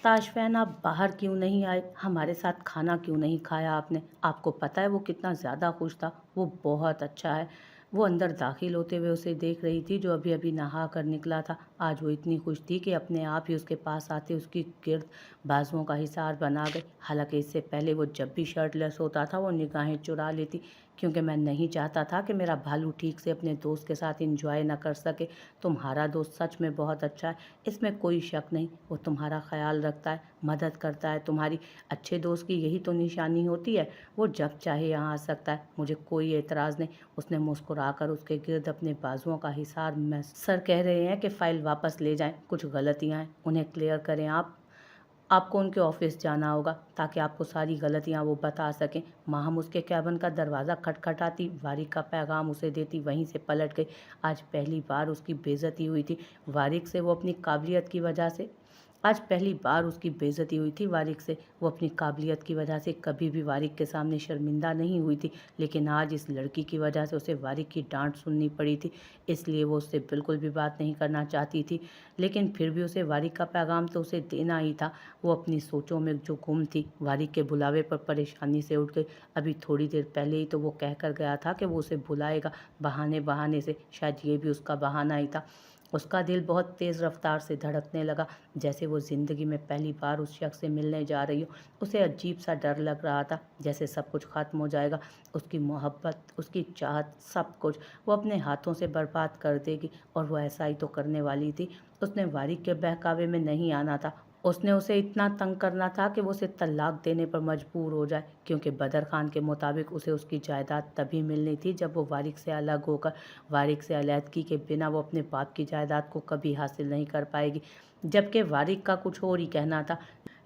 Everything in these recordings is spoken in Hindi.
ताशफ़ैन आप बाहर क्यों नहीं आए? हमारे साथ खाना क्यों नहीं खाया आपने? आपको पता है वो कितना ज़्यादा खुश था, वो बहुत अच्छा है। वो अंदर दाख़िल होते हुए उसे देख रही थी जो अभी-अभी नहा कर निकला था। आज वो इतनी खुश थी कि अपने आप ही उसके पास आते उसकी गिर्द बाजुओं का हिसार बना गई। हालाँकि इससे पहले वो जब भी शर्टलेस होता था वो निगाहें चुरा लेती, क्योंकि मैं नहीं चाहता था कि मेरा भालू ठीक से अपने दोस्त के साथ एन्जॉय ना कर सके। तुम्हारा दोस्त सच में बहुत अच्छा है, इसमें कोई शक नहीं। वो तुम्हारा ख़्याल रखता है, मदद करता है तुम्हारी। अच्छे दोस्त की यही तो निशानी होती है। वो जब चाहे यहाँ आ सकता है, मुझे कोई एतराज़ नहीं। उसने मुस्कुराकर उसके गिर्द अपने बाजुओं का हिसार मैं सर कह रहे हैं कि फ़ाइल वापस ले जाएं, कुछ गलतियां हैं उन्हें क्लियर करें। आपको उनके ऑफिस जाना होगा ताकि आपको सारी गलतियां वो बता सकें। माहम उसके कैबिन का दरवाज़ा खटखटाती वारिक का पैगाम उसे देती वहीं से पलट गई। आज पहली बार उसकी बेइज्जती हुई थी वारिक से। वो अपनी काबिलियत की वजह से आज पहली बार उसकी बेइज्जती हुई थी वारिक से। वो अपनी काबिलियत की वजह से कभी भी वारिक के सामने शर्मिंदा नहीं हुई थी, लेकिन आज इस लड़की की वजह से उसे वारिक की डांट सुननी पड़ी थी। इसलिए वो उससे बिल्कुल भी बात नहीं करना चाहती थी, लेकिन फिर भी उसे वारिक का पैगाम तो उसे देना ही था। वो अपनी सोचों में जो गुम थी, वारिक के बुलावे पर परेशानी से उठ गई। अभी थोड़ी देर पहले ही तो वो कहकर गया था कि वो उसे बुलाएगा, बहाने बहाने से। शायद ये भी उसका बहाना ही था। उसका दिल बहुत तेज़ रफ्तार से धड़कने लगा, जैसे वो ज़िंदगी में पहली बार उस शख्स से मिलने जा रही हो। उसे अजीब सा डर लग रहा था, जैसे सब कुछ ख़त्म हो जाएगा। उसकी मोहब्बत, उसकी चाहत, सब कुछ वो अपने हाथों से बर्बाद कर देगी, और वो ऐसा ही तो करने वाली थी। उसने वारिक के बहकावे में नहीं आना था। उसने उसे इतना तंग करना था कि वो उसे तलाक देने पर मजबूर हो जाए, क्योंकि बदर खान के मुताबिक उसे उसकी जायदाद तभी मिलनी थी जब वो वारिक से अलग होकर, वारिक से अलहदगी के बिना वो अपने बाप की जायदाद को कभी हासिल नहीं कर पाएगी। जबकि वारिक का कुछ और ही कहना था,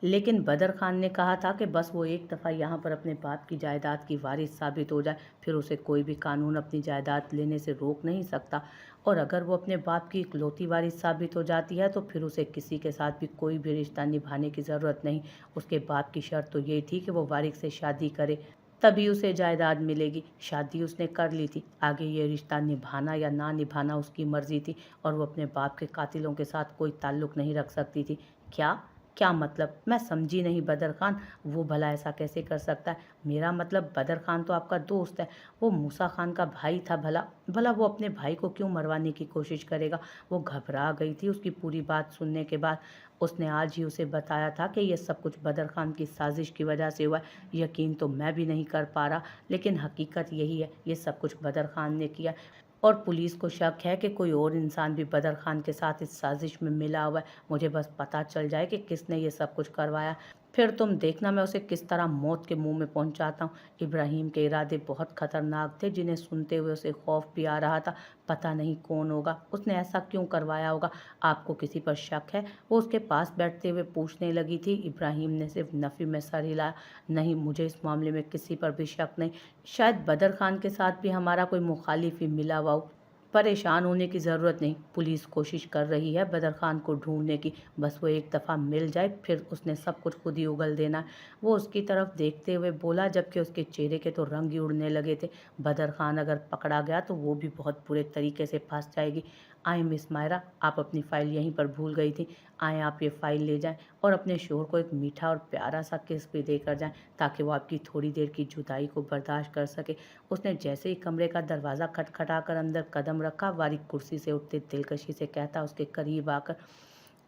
लेकिन बदर खान ने कहा था कि बस वो एक दफ़ा यहाँ पर अपने बाप की जायदाद की वारिस साबित हो जाए, फिर उसे कोई भी कानून अपनी जायदाद लेने से रोक नहीं सकता। और अगर वो अपने बाप की इकलौती वारिस साबित हो जाती है तो फिर उसे किसी के साथ भी कोई भी रिश्ता निभाने की ज़रूरत नहीं। उसके बाप की शर्त तो ये थी कि वो वारिस से शादी करे, तभी उसे जायदाद मिलेगी। शादी उसने कर ली थी, आगे ये रिश्ता निभाना या ना निभाना उसकी मर्जी थी, और वो अपने बाप के कातिलों के साथ कोई ताल्लुक़ नहीं रख सकती थी। क्या क्या मतलब? मैं समझी नहीं बदर खान। वो भला ऐसा कैसे कर सकता है? मेरा मतलब बदर खान तो आपका दोस्त है, वो मूसा खान का भाई था। भला भला वो अपने भाई को क्यों मरवाने की कोशिश करेगा? वो घबरा गई थी उसकी पूरी बात सुनने के बाद। उसने आज ही उसे बताया था कि ये सब कुछ बदर खान की साजिश की वजह से हुआ है। यकीन तो मैं भी नहीं कर पा रहा, लेकिन हकीकत यही है, ये सब कुछ बदर खान ने किया। और पुलिस को शक है कि कोई और इंसान भी बदर खान के साथ इस साजिश में मिला हुआ है। मुझे बस पता चल जाए कि किसने ये सब कुछ करवाया, फिर तुम देखना मैं उसे किस तरह मौत के मुंह में पहुंचाता हूँ। इब्राहिम के इरादे बहुत खतरनाक थे, जिन्हें सुनते हुए उसे खौफ भी आ रहा था। पता नहीं कौन होगा, उसने ऐसा क्यों करवाया होगा। आपको किसी पर शक है? वो उसके पास बैठते हुए पूछने लगी थी। इब्राहिम ने सिर्फ नफ़ी में सर हिलाया। नहीं, मुझे इस मामले में किसी पर भी शक नहीं। शायद बदर खान के साथ भी हमारा कोई मुखालिफ ही मिला हुआ हो। परेशान होने की ज़रूरत नहीं, पुलिस कोशिश कर रही है बदर खान को ढूंढने की। बस वो एक दफ़ा मिल जाए, फिर उसने सब कुछ खुद ही उगल देना है। वो उसकी तरफ देखते हुए बोला, जबकि उसके चेहरे के तो रंग ही उड़ने लगे थे। बदर खान अगर पकड़ा गया तो वो भी बहुत बुरे तरीके से फंस जाएगी। आए मिस मायरा, आप अपनी फ़ाइल यहीं पर भूल गई थी। आए, आप ये फ़ाइल ले जाएं और अपने शोहर को एक मीठा और प्यारा सा किस भी देकर जाएं, ताकि वो आपकी थोड़ी देर की जुदाई को बर्दाश्त कर सके। उसने जैसे ही कमरे का दरवाज़ा खटखटाकर अंदर कदम रखा, वारिक कुर्सी से उठते दिलकशी से कहता उसके करीब आकर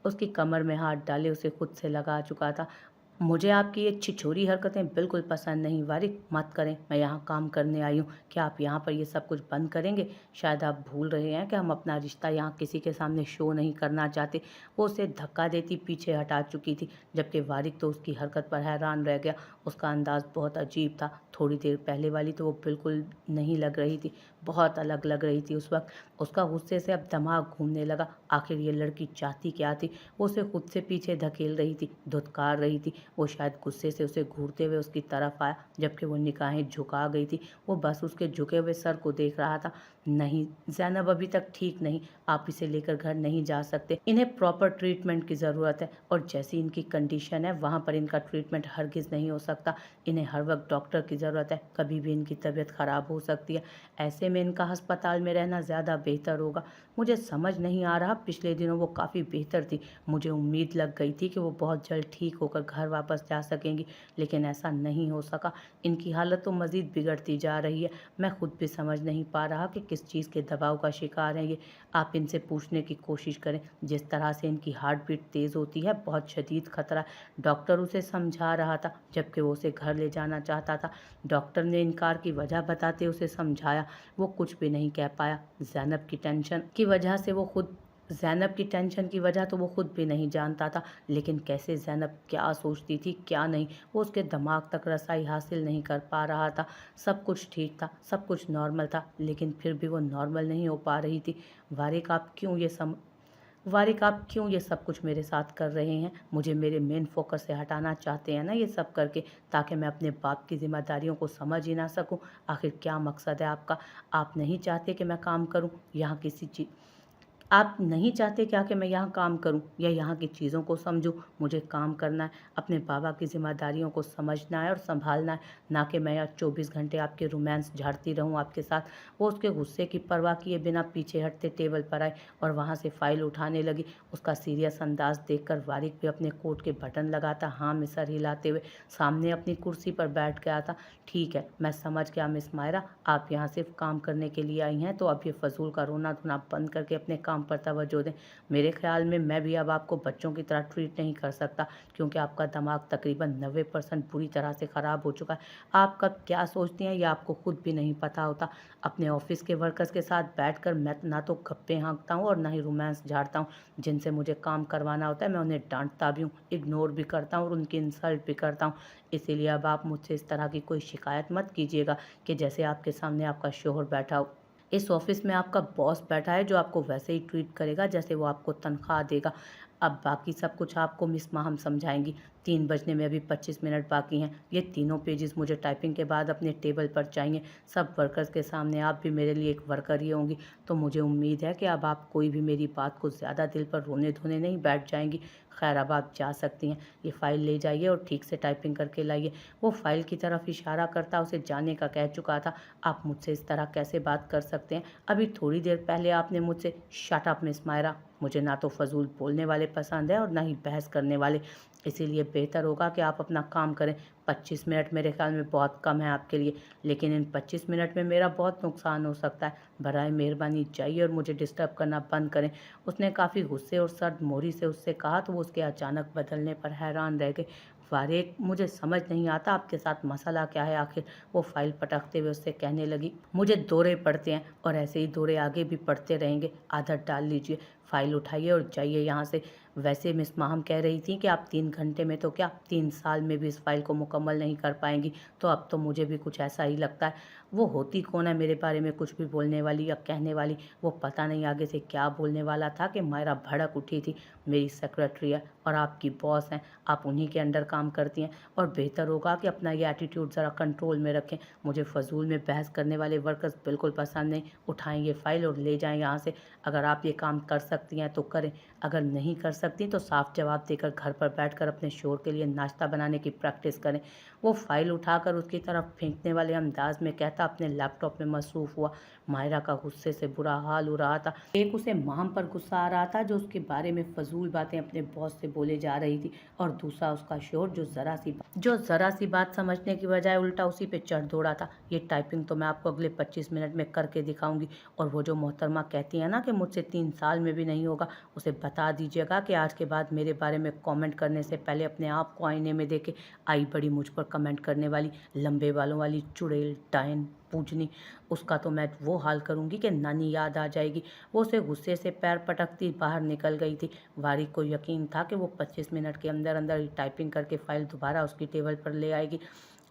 उसकी कमर में हाथ डाले उसे खुद से लगा चुका था। मुझे आपकी ये छिछोरी हरकतें बिल्कुल पसंद नहीं वारिक, मत करें। मैं यहाँ काम करने आई हूँ। क्या आप यहाँ पर ये सब कुछ बंद करेंगे? शायद आप भूल रहे हैं कि हम अपना रिश्ता यहाँ किसी के सामने शो नहीं करना चाहते। वो उसे धक्का देती पीछे हटा चुकी थी, जबकि वारिक तो उसकी हरकत पर हैरान रह गया। उसका अंदाज बहुत अजीब था। थोड़ी देर पहले वाली तो वो बिल्कुल नहीं लग रही थी, बहुत अलग लग रही थी उस वक्त। उसका गुस्से से अब दिमाग घूमने लगा। आखिर ये लड़की चाहती क्या थी? वो उसे खुद से पीछे धकेल रही थी, धुतकार रही थी। वो शायद गुस्से से उसे घूरते हुए उसकी तरफ आया, जबकि वो निगाहें झुका गई थी। वो बस उसके झुके हुए सर को देख रहा था। नहीं, ज़ैनब अभी तक ठीक नहीं, आप इसे लेकर घर नहीं जा सकते। इन्हें प्रॉपर ट्रीटमेंट की ज़रूरत है और जैसी इनकी कंडीशन है वहाँ पर इनका ट्रीटमेंट हरगिज़ नहीं हो सकता। इन्हें हर वक्त डॉक्टर की ज़रूरत है, कभी भी इनकी तबीयत ख़राब हो सकती है। ऐसे में इनका अस्पताल में रहना ज़्यादा बेहतर होगा। मुझे समझ नहीं आ रहा, पिछले दिनों वो काफ़ी बेहतर थी। मुझे उम्मीद लग गई थी कि वो बहुत जल्द ठीक होकर घर वापस जा सकेंगी, लेकिन ऐसा नहीं हो सका। इनकी हालत तो मज़ीद बिगड़ती जा रही है। मैं खुद भी समझ नहीं पा रहा कि किस चीज़ के दबाव का शिकार है ये। आप इनसे पूछने की कोशिश करें। जिस तरह से इनकी हार्ट बीट तेज़ होती है, बहुत शदीद खतरा है। डॉक्टर उसे समझा रहा था, जबकि वो उसे घर ले जाना चाहता था। डॉक्टर ने इनकार की वजह बताते उसे समझाया, वो कुछ भी नहीं कह पाया। ज़ैनब की टेंशन की वजह तो वो खुद भी नहीं जानता था, लेकिन कैसे ज़ैनब क्या सोचती थी क्या नहीं, वो उसके दिमाग तक रसाई हासिल नहीं कर पा रहा था। सब कुछ ठीक था, सब कुछ नॉर्मल था, लेकिन फिर भी वो नॉर्मल नहीं हो पा रही थी। वारिक आप क्यों ये सम वारिक आप क्यों ये सब कुछ मेरे साथ कर रहे हैं? मुझे मेरे मेन फोकस से हटाना चाहते हैं ना ये सब करके, ताकि मैं अपने बाप की जिम्मेदारियों को समझ ही ना सकूं? आखिर क्या मकसद है आपका? आप नहीं चाहते कि मैं काम करूं? यहाँ किसी चीज़ आप नहीं चाहते क्या कि मैं यहाँ काम करूँ या यहाँ की चीज़ों को समझूँ? मुझे काम करना है, अपने बाबा की ज़िम्मेदारियों को समझना है और सँभालना है, ना कि मैं यहाँ 24 घंटे आपके रोमांस झाड़ती रहूँ आपके साथ। वो उसके गुस्से की परवाह किए बिना पीछे हटते टेबल पर आई और वहाँ से फ़ाइल उठाने लगी। उसका सीरियस अंदाज़ देखकर वारिक भी अपने कोट के बटन लगाता हाँ में सर हिलाते हुए सामने अपनी कुर्सी पर बैठ गया था। ठीक है, मैं समझ गया मिस मायरा, आप यहाँ सिर्फ काम करने के लिए आई हैं, तो अब ये फ़ज़ूल का रोना धोना बंद करके अपने काम पर तवज्जो दें। मेरे ख़्याल में मैं भी अब आपको बच्चों की तरह ट्रीट नहीं कर सकता, क्योंकि आपका दिमाग तकरीबन 90% बुरी तरह से ख़राब हो चुका है। आप कब क्या सोचती हैं ये आपको खुद भी नहीं पता होता। अपने ऑफिस के वर्कर्स के साथ बैठकर मैं ना तो गप्पे हाँकता हूँ और ना ही रोमांस झाड़ता हूँ। जिनसे मुझे काम करवाना होता है मैं उन्हें डांटता भी हूँ, इग्नोर भी करता हूँ और उनकी इंसल्ट भी करता हूँ। इसीलिए अब आप मुझसे इस तरह की कोई शिकायत मत कीजिएगा कि जैसे आपके सामने आपका शोहर बैठा हो। इस ऑफिस में आपका बॉस बैठा है जो आपको वैसे ही ट्रीट करेगा जैसे वो आपको तनख्वाह देगा। अब बाकी सब कुछ आपको मिस माहम समझाएंगी। 3 बजने में अभी 25 मिनट बाकी हैं। ये तीनों पेजेस मुझे टाइपिंग के बाद अपने टेबल पर चाहिए। सब वर्कर्स के सामने आप भी मेरे लिए एक वर्कर ही होंगी, तो मुझे उम्मीद है कि अब आप कोई भी मेरी बात को ज़्यादा दिल पर रोने धोने नहीं बैठ जाएंगी। खैर अब आप जा सकती हैं। ये फ़ाइल ले जाइए और ठीक से टाइपिंग करके लाइए। वो फाइल की तरफ इशारा करता उसे जाने का कह चुका था। आप मुझसे इस तरह कैसे बात कर सकते हैं? अभी थोड़ी देर पहले आपने मुझसे शट अप मिस मायरा, मुझे ना तो फजूल बोलने वाले पसंद है और ना ही बहस करने वाले, इसीलिए बेहतर होगा कि आप अपना काम करें। 25 मिनट मेरे ख्याल में बहुत कम है आपके लिए, लेकिन इन 25 मिनट में मेरा बहुत नुकसान हो सकता है। बराए मेहरबानी जाइए और मुझे डिस्टर्ब करना बंद करें। उसने काफ़ी गुस्से और सर्द मोहरी से उससे कहा तो वो उसके अचानक बदलने पर हैरान रह गए। वारेक, मुझे समझ नहीं आता आपके साथ मसला क्या है आखिर? वो फाइल पटकते हुए उससे कहने लगी। मुझे दौरे पड़ते हैं और ऐसे ही दौरे आगे भी पड़ते रहेंगे। आदत डाल लीजिए। फाइल उठाइए और जाइए यहाँ से। वैसे मिस माहम कह रही थी कि आप 3 घंटे में तो क्या 3 साल में भी इस फाइल को मुकम्मल नहीं कर पाएंगी, तो अब तो मुझे भी कुछ ऐसा ही लगता है। वो होती कौन है मेरे बारे में कुछ भी बोलने वाली या कहने वाली? वो पता नहीं आगे से क्या बोलने वाला था कि मायरा भड़क उठी थी। मेरी सेक्रेटरी है और आपकी बॉस हैं, आप उन्हीं के अंडर काम करती हैं और बेहतर होगा कि अपना ये एटीट्यूड ज़रा कंट्रोल में रखें। मुझे फजूल में बहस करने वाले वर्कर्स बिल्कुल पसंद नहीं। उठाएं ये फाइल और ले जाएं यहाँ से। अगर आप ये काम कर सकती हैं तो करें, अगर नहीं कर सकती तो साफ जवाब देकर घर पर बैठकर अपने शोहर के लिए नाश्ता बनाने की प्रैक्टिस करें। वो फाइल उठाकर उसकी तरफ फेंकने वाले अंदाज में कहता अपने लैपटॉप में मसरूफ़ हुआ। मायरा का गुस्से से बुरा हाल हो रहा था। एक उसे माहम पर गुस्सा आ रहा था जो उसके बारे में फजूल बातें अपने बॉस से बोले जा रही थी, और दूसरा उसका शोहर जो ज़रा सी बात समझने की बजाय उल्टा उसी पे चढ़ दौड़ा था। ये टाइपिंग तो मैं आपको अगले 25 मिनट में करके दिखाऊंगी। और वो जो मोहतरमा कहती है ना कि मुझसे 3 साल में भी नहीं होगा, उसे बता दीजिएगा कि आज के बाद मेरे बारे में कमेंट करने से पहले अपने आप को आईने में देखे। आई बड़ी मुझ पर कमेंट करने वाली लंबे बालों वाली चुड़ैल डायन पूजनी, उसका तो मैं वो हाल करूंगी कि नानी याद आ जाएगी। वो उसे गुस्से से पैर पटकती बाहर निकल गई थी। वारिक को यकीन था कि वो 25 मिनट के अंदर अंदर ही टाइपिंग करके फाइल दोबारा उसकी टेबल पर ले आएगी।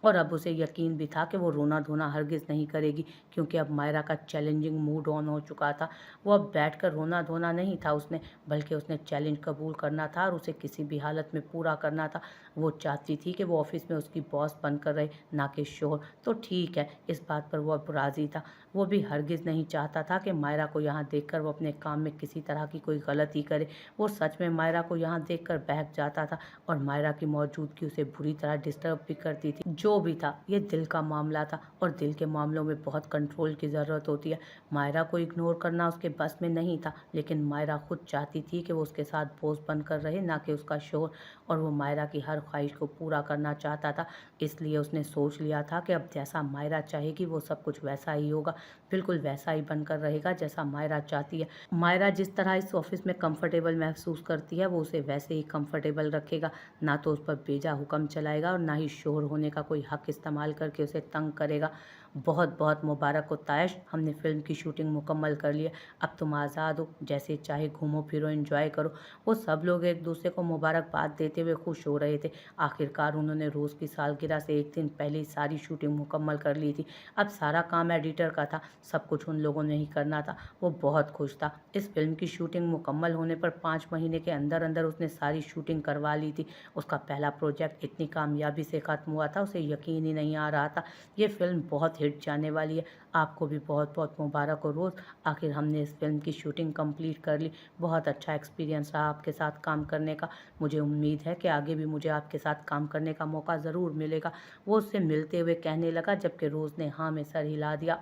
और अब उसे यकीन भी था कि वो रोना-धोना हरगिज़ नहीं करेगी, क्योंकि अब मायरा का चैलेंजिंग मूड ऑन हो चुका था। वो अब बैठकर रोना-धोना नहीं था उसने, बल्कि उसने चैलेंज कबूल करना था और उसे किसी भी हालत में पूरा करना था। वो चाहती थी कि वो ऑफ़िस में उसकी बॉस बनकर रहे, ना कि शोहर। तो ठीक है, इस बात पर वो अब राज़ी था। वो भी हरगिज़ नहीं चाहता था कि मायरा को यहाँ देखकर वो अपने काम में किसी तरह की कोई गलती करे। वो सच में मायरा को यहाँ देखकर बहक जाता था और मायरा की मौजूदगी उसे बुरी तरह डिस्टर्ब भी करती थी। जो भी था, ये दिल का मामला था और दिल के मामलों में बहुत कंट्रोल की ज़रूरत होती है। मायरा को इग्नोर करना उसके बस में नहीं था, लेकिन मायरा खुद चाहती थी कि वो उसके साथ बोझ बनकर रहे, ना कि उसका शोहर, और वो मायरा की हर ख्वाहिश को पूरा करना चाहता था। इसलिए उसने सोच लिया था कि अब जैसा मायरा चाहेगी वो सब कुछ वैसा ही होगा, बिल्कुल वैसा ही बनकर रहेगा जैसा मायरा चाहती है। मायरा जिस तरह इस ऑफ़िस में कंफर्टेबल महसूस करती है, वो उसे वैसे ही कंफर्टेबल रखेगा। ना तो उस पर बेजा हुक्म चलाएगा और ना ही शोहर होने का कोई हक इस्तेमाल करके उसे तंग करेगा। बहुत बहुत मुबारक हो तायश, हमने फ़िल्म की शूटिंग मुकम्मल कर ली है। अब तुम आज़ाद हो, जैसे चाहे घूमो फिरो, एंजॉय करो। वो सब लोग एक दूसरे को मुबारकबाद देते हुए खुश हो रहे थे। आखिरकार उन्होंने रोज़ की सालगिरह से एक दिन पहले ही सारी शूटिंग मुकम्मल कर ली थी। अब सारा काम एडिटर का था, सब कुछ उन लोगों ने ही करना था। वो बहुत खुश था। इस फ़िल्म की शूटिंग मुकम्मल होने पर 5 महीने के अंदर अंदर उसने सारी शूटिंग करवा ली थी। उसका पहला प्रोजेक्ट इतनी कामयाबी से ख़त्म हुआ था, उसे यकीन ही नहीं आ रहा था। ये फ़िल्म बहुत हिट जाने वाली है। आपको भी बहुत-बहुत मुबारक हो रोज़। आखिर हमने इस फ़िल्म की शूटिंग कंप्लीट कर ली। बहुत अच्छा एक्सपीरियंस रहा आपके साथ काम करने का। मुझे उम्मीद है कि आगे भी मुझे आपके साथ काम करने का मौका ज़रूर मिलेगा। वो उससे मिलते हुए कहने लगा, जबकि रोज़ ने हाँ में सर हिला दिया।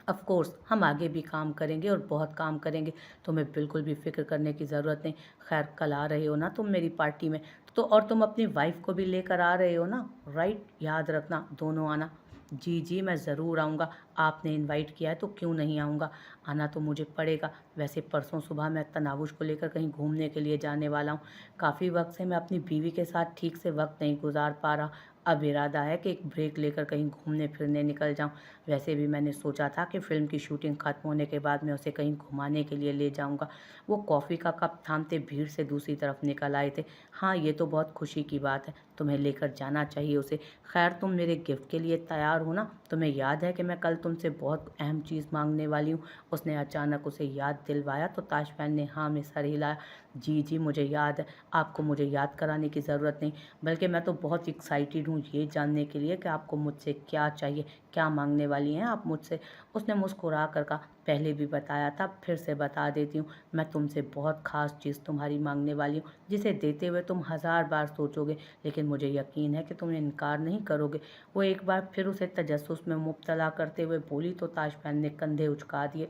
ऑफ़ कोर्स हम आगे भी काम करेंगे और बहुत काम करेंगे। तुम्हें बिल्कुल भी फ़िक्र करने की ज़रूरत नहीं। ख़ैर, कल आ रहे हो ना तुम मेरी पार्टी में? तो और तुम अपनी वाइफ़ को भी लेकर आ रहे हो ना, राइट? याद रखना दोनों आना। जी, जी, मैं ज़रूर आऊँगा। आपने इनवाइट किया है तो क्यों नहीं आऊँगा? आना तो मुझे पड़ेगा। वैसे परसों सुबह मैं तनावुश को लेकर कहीं घूमने के लिए जाने वाला हूँ। काफ़ी वक़्त से मैं अपनी बीवी के साथ ठीक से वक़्त नहीं गुज़ार पा रहा। अब इरादा है कि एक ब्रेक लेकर कहीं घूमने-फिरने निकल जाऊँ। वैसे भी मैंने सोचा था कि फ़िल्म की शूटिंग ख़त्म होने के बाद मैं उसे कहीं घुमाने के लिए ले जाऊँगा। वो कॉफ़ी का कप थामते भीड़ से दूसरी तरफ निकल आए थे। हाँ, ये तो बहुत खुशी की बात है। तुम्हें लेकर जाना चाहिए उसे। ख़ैर, तुम मेरे गिफ्ट के लिए तैयार हो ना? तुम्हें याद है कि मैं कल तुमसे बहुत अहम चीज़ माँगने वाली हूँ? उसने अचानक उसे याद दिलवाया तो ताशफैन ने हाँ में सर हिलाया। जी, जी, मुझे याद है। आपको मुझे याद कराने की ज़रूरत नहीं, बल्कि मैं तो बहुत एक्साइटेड हूँ ये जानने के लिए कि आपको मुझसे क्या चाहिए, क्या माँगने वाली हैं आप मुझसे? उसने मुस्कुरा कर कहा, पहले भी बताया था, फिर से बता देती हूँ, मैं तुमसे बहुत ख़ास चीज़ तुम्हारी माँगने वाली हूँ, जिसे देते हुए तुम हज़ार बार सोचोगे, लेकिन मुझे यकीन है कि तुम इनकार नहीं करोगे। वो एक बार फिर उसे तजस्सुस में मुब्तला करते हुए बोली तो ताशफैन ने कंधे उचका दिए।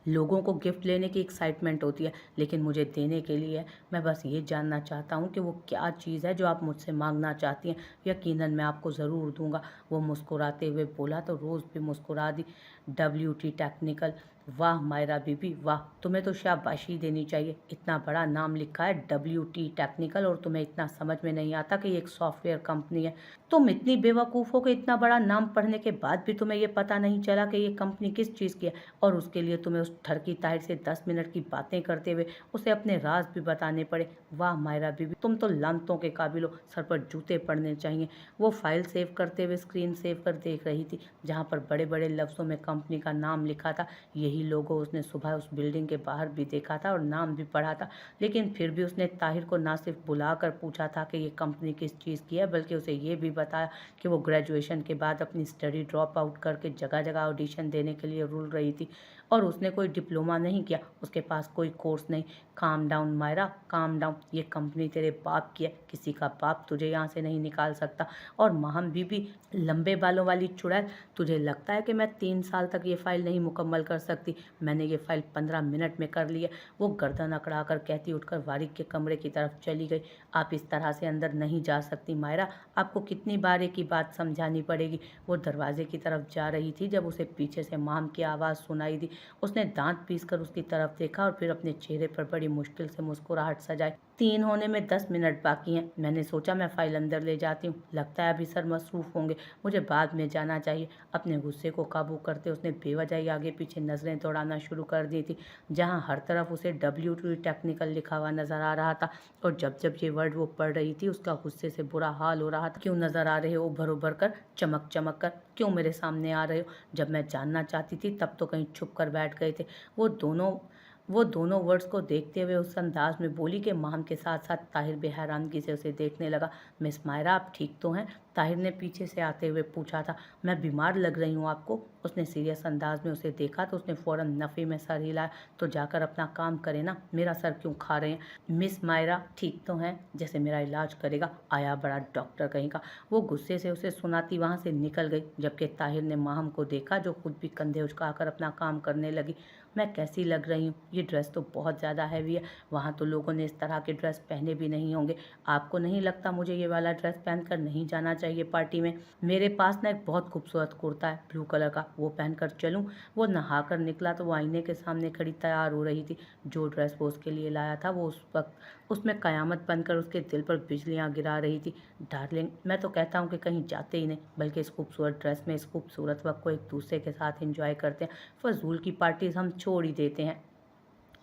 लोगों को गिफ्ट लेने की एक्साइटमेंट होती है, लेकिन मुझे देने के लिए है। मैं बस ये जानना चाहता हूँ कि वो क्या चीज़ है जो आप मुझसे माँगना चाहती हैं। यकीनन मैं आपको ज़रूर दूँगा। वो मुस्कुराते हुए बोला तो रोज़ भी मुस्कुरा दी। WT technical. वाह मायरा बीबी वाह! तुम्हें तो शाबाशी देनी चाहिए। इतना बड़ा नाम लिखा है WT टेक्निकल और तुम्हें इतना समझ में नहीं आता कि ये एक सॉफ्टवेयर कंपनी है। तुम इतनी बेवकूफ़ हो कि इतना बड़ा नाम पढ़ने के बाद भी तुम्हें ये पता नहीं चला कि ये कंपनी किस चीज़ की है, और उसके लिए तुम्हें उस ठरकी ताहिर से 10 मिनट की बातें करते हुए उसे अपने राज़ भी बताने पड़े। वाह मायरा बीबी, तुम तो लानतों के काबिल हो, सर पर जूते पड़ने चाहिए। वो फाइल सेव करते हुए स्क्रीन सेव कर देख रही थी, जहाँ पर बड़े-बड़े लफ्ज़ों में कंपनी का नाम लिखा था। यही लोगो उसने सुबह उस बिल्डिंग के बाहर भी देखा था और नाम भी पढ़ा था, लेकिन फिर भी उसने ताहिर को ना सिर्फ बुलाकर पूछा था कि ये कंपनी किस चीज़ की है, बल्कि उसे ये भी बताया कि वो ग्रेजुएशन के बाद अपनी स्टडी ड्रॉप आउट करके जगह-जगह ऑडिशन देने के लिए रुल रही थी, और उसने कोई डिप्लोमा नहीं किया, उसके पास कोई कोर्स नहीं। Calm down Myra, calm down. ये कंपनी तेरे बाप की है, किसी का बाप तुझे यहाँ से नहीं निकाल सकता। और महम बीबी, लंबे बालों वाली चुड़ैल, तुझे लगता है कि मैं 3 साल तक ये फ़ाइल नहीं मुकम्मल कर सकती? मैंने ये फ़ाइल 15 मिनट में कर ली है। वो गर्दन अकड़ा कर कहती उठकर वारिक के कमरे की तरफ चली गई। आप इस तरह से अंदर नहीं जा सकती मायरा, आपको कितनी बार एक ही बात समझानी पड़ेगी। वो दरवाजे की तरफ जा रही थी जब उसे पीछे से माम की आवाज़ सुनाई दी। उसने दांत पीसकर उसकी तरफ देखा और फिर अपने चेहरे पर बड़ी मुश्किल से मुस्कुराहट सजाई। 3 होने में 10 मिनट बाकी हैं। मैंने सोचा मैं फ़ाइल अंदर ले जाती हूँ। लगता है अभी सर मसरूफ़ होंगे, मुझे बाद में जाना चाहिए। अपने गुस्से को काबू करते उसने बेवजह ही आगे-पीछे नज़रें दौड़ाना शुरू कर दी थी, जहाँ हर तरफ उसे WTO टेक्निकल लिखा हुआ नज़र आ रहा था। और जब-जब ये वर्ड वो पढ़ रही थी, उसका गुस्से से बुरा हाल हो रहा था। क्यों नज़र आ रहे हो उभर-उभर कर, चमक-चमक कर? क्यों मेरे सामने आ रहे हो? जब मैं जानना चाहती थी तब तो कहीं छुप कर बैठ गए थे। वो दोनों वो दोनों वर्ड्स को देखते हुए उस अंदाज में बोली कि माम के साथ साथ ताहिर भी हैरानगी से उसे देखने लगा। मिस मायरा, आप ठीक तो हैं? ताहिर ने पीछे से आते हुए पूछा था। मैं बीमार लग रही हूँ आपको? उसने सीरियस अंदाज में उसे देखा तो उसने फ़ौरन नफ़ी में सर हिलाया। तो जाकर अपना काम करें ना, मेरा सर क्यों खा रहे हैं? मिस मायरा ठीक तो हैं? जैसे मेरा इलाज करेगा, आया बड़ा डॉक्टर कहीं का। वो गुस्से से उसे सुनाती वहाँ से निकल गई, जबकि ताहिर ने माहम को देखा जो खुद भी कंधे उचकाकर अपना काम करने लगी। मैं कैसी लग रही हूँ? ये ड्रेस तो बहुत ज़्यादा हैवी है। वहाँ तो लोगों ने इस तरह के ड्रेस पहने भी नहीं होंगे। आपको नहीं लगता मुझे ये वाला ड्रेस पहनकर नहीं जाना चाहिए पार्टी में? मेरे पास ना एक बहुत खूबसूरत कुर्ता है ब्लू कलर का, वो पहनकर चलूँ? वो नहाकर निकला तो वो आईने के सामने खड़ी तैयार हो रही थी। जो ड्रेस वो उसके लिए लाया था वो उस वक्त उसमें कयामत बनकर उसके दिल पर बिजलियाँ गिरा रही थी। डार्लिंग, मैं तो कहता हूँ कि कहीं जाते ही नहीं, बल्कि इस खूबसूरत ड्रेस में इस खूबसूरत वक्त को एक दूसरे के साथ एंजॉय करते हैं। फजूल की पार्टीज हम छोड़ ही देते हैं।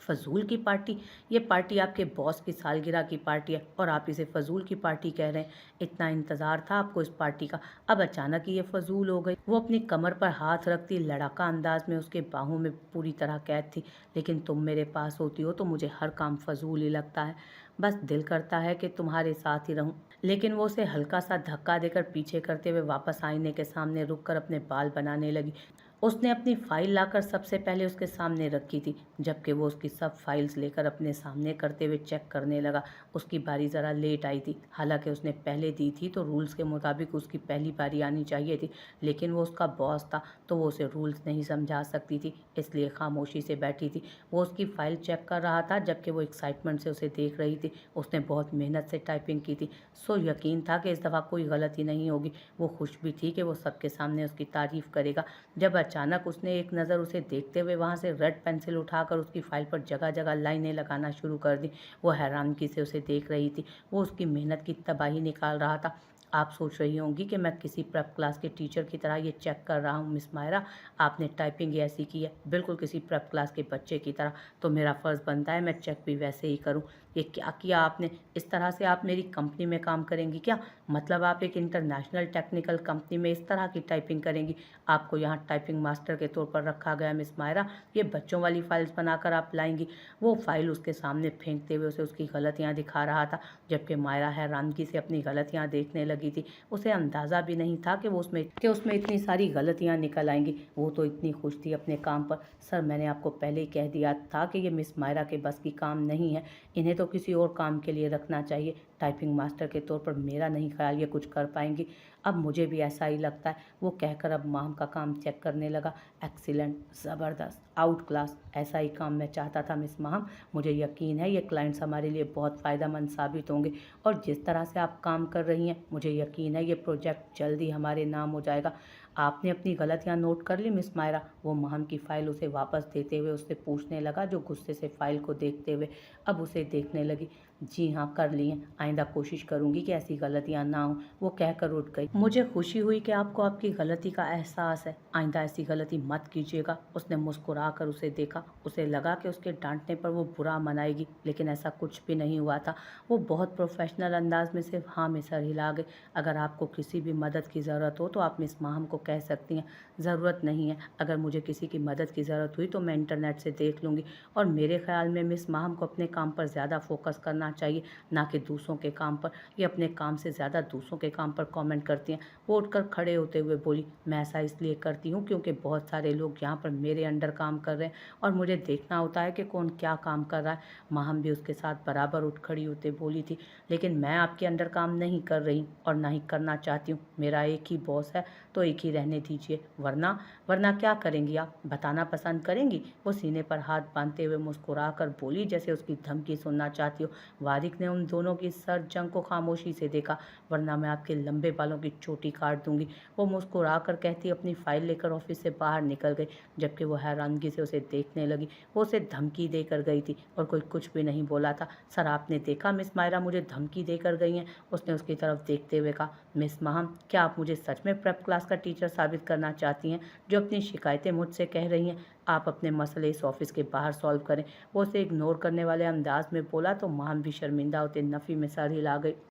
फजूल की पार्टी? ये पार्टी आपके बॉस की सालगिरह की पार्टी है और आप इसे फजूल की पार्टी कह रहे हैं। इतना इंतज़ार था आपको इस पार्टी का, अब अचानक ही ये फजूल हो गई। वो अपनी कमर पर हाथ रखती लड़ाका अंदाज में उसके बाहों में पूरी तरह कैद थी। लेकिन तुम मेरे पास होती हो तो मुझे हर काम फजूल ही लगता है। बस दिल करता है कि तुम्हारे साथ ही रहूं। लेकिन वो उसे हल्का सा धक्का देकर पीछे करते हुए वापस आईने के सामने रुककर अपने बाल बनाने लगी। उसने अपनी फाइल लाकर सबसे पहले उसके सामने रखी थी, जबकि वो उसकी सब फाइल्स लेकर अपने सामने करते हुए चेक करने लगा। उसकी बारी ज़रा लेट आई थी, हालांकि उसने पहले दी थी तो रूल्स के मुताबिक उसकी पहली बारी आनी चाहिए थी। लेकिन वो उसका बॉस था तो वो उसे रूल्स नहीं समझा सकती थी, इसलिए खामोशी से बैठी थी। वो उसकी फाइल चेक कर रहा था जबकि वो एक्साइटमेंट से उसे देख रही थी। उसने बहुत मेहनत से टाइपिंग की थी, सो यकीन था कि इस दफ़ा कोई गलती नहीं होगी। वो खुश भी थी कि वो सबके सामने उसकी तारीफ़ करेगा। जब अचानक उसने एक नज़र उसे देखते हुए वहाँ से रेड पेंसिल उठाकर उसकी फाइल पर जगह जगह लाइनें लगाना शुरू कर दी। वो हैरानगी से उसे देख रही थी, वो उसकी मेहनत की तबाही निकाल रहा था। आप सोच रही होंगी कि मैं किसी प्रेप क्लास के टीचर की तरह ये चेक कर रहा हूँ मिस मायरा। आपने टाइपिंग ऐसी की है, बिल्कुल किसी प्रेप क्लास के बच्चे की तरह। तो मेरा फ़र्ज़ बनता है मैं चेक भी वैसे ही करूँ। ये क्या किया आपने? इस तरह से आप मेरी कंपनी में काम करेंगी क्या? मतलब आप एक इंटरनेशनल टेक्निकल कंपनी में इस तरह की टाइपिंग करेंगी? आपको यहाँ टाइपिंग मास्टर के तौर पर रखा गया मिस मायरा। ये बच्चों वाली फाइल्स बनाकर आप लाएंगी? वो फाइल उसके सामने फेंकते हुए उसे उसकी गलतियाँ दिखा रहा था, जबकि मायरा हैरानगी से अपनी गलतियाँ देखने लगी थी। उसे अंदाज़ा भी नहीं था कि उसमें इतनी सारी गलतियाँ निकल आएंगी। वो तो इतनी खुश थी अपने काम पर। सर, मैंने आपको पहले ही कह दिया था कि ये मिस मायरा के बस की काम नहीं है, इन्हें तो किसी और काम के लिए रखना चाहिए। टाइपिंग मास्टर के तौर पर मेरा नहीं ख्याल ये कुछ कर पाएंगी। अब मुझे भी ऐसा ही लगता है। वो कहकर अब माम का काम चेक करने लगा। एक्सीलेंट, ज़बरदस्त, आउट क्लास, ऐसा ही काम मैं चाहता था मिस माम। मुझे यकीन है ये क्लाइंट्स हमारे लिए बहुत फ़ायदेमंद साबित होंगे और जिस तरह से आप काम कर रही हैं मुझे यकीन है ये प्रोजेक्ट जल्द ही हमारे नाम हो जाएगा। आपने अपनी गलतियां नोट कर ली मिस मायरा? वो माम की फ़ाइल उसे वापस देते हुए उससे पूछने लगा, जो गुस्से से फ़ाइल को देखते हुए अब उसे देखने लगी। जी हाँ, कर ली हैं। आइंदा कोशिश करूँगी कि ऐसी गलतियाँ ना हों। वो कहकर उठ गई। मुझे खुशी हुई कि आपको आपकी गलती का एहसास है। आइंदा ऐसी गलती मत कीजिएगा। उसने मुस्कुरा कर उसे देखा। उसे लगा कि उसके डांटने पर वो बुरा मनाएगी, लेकिन ऐसा कुछ भी नहीं हुआ था। वो बहुत प्रोफेशनल अंदाज में सिर्फ हाँ में सर हिला गई। अगर आपको किसी भी मदद की ज़रूरत हो तो आप मिस माहम को कह सकती हैं। ज़रूरत नहीं है। अगर मुझे किसी की मदद की ज़रूरत हुई तो मैं इंटरनेट से देख लूँगी। और मेरे ख्याल में मिस माहम को अपने काम पर ज़्यादा फोकस करना चाहिए, ना कि दूसरों के काम पर। ये अपने काम से ज़्यादा दूसरों के काम पर कमेंट करती हैं। वो उठकर खड़े होते हुए बोली, मैं ऐसा इसलिए करती हूँ क्योंकि बहुत सारे लोग यहाँ पर मेरे अंडर काम कर रहे हैं और मुझे देखना होता है कि कौन क्या काम कर रहा है। माहम भी उसके साथ बराबर उठ खड़ी होते बोली थी, लेकिन मैं आपके अंडर काम नहीं कर रही और ना ही करना चाहती हूँ। मेरा एक ही बॉस है तो एक ही रहने दीजिए, वरना वरना क्या करेंगी आप? बताना पसंद करेंगी? वो सीने पर हाथ बांधते हुए मुस्कुरा कर बोली, जैसे उसकी धमकी सुनना चाहती हो। वारिक ने उन दोनों की सर जंग को खामोशी से देखा। वरना मैं आपके लंबे बालों की चोटी काट दूंगी। वो मुस्कुरा कर कहती अपनी फाइल लेकर ऑफिस से बाहर निकल गई, जबकि वो हैरानगी से उसे देखने लगी। वो उसे धमकी देकर गई थी और कोई कुछ भी नहीं बोला था। सर, आपने देखा मिस मायरा मुझे धमकी देकर गई हैं, उसने उसकी तरफ देखते हुए कहा। मिस महम, क्या आप मुझे सच में प्रेप क्लास का टीचर साबित करना चाहती हैं जो अपनी शिकायतें मुझसे कह रही हैं? आप अपने मसले इस ऑफिस के बाहर सॉल्व करें। वो उसे इग्नोर करने वाले अंदाज में बोला तो महम भी शर्मिंदा होते नफ़ी में सर हिला गई।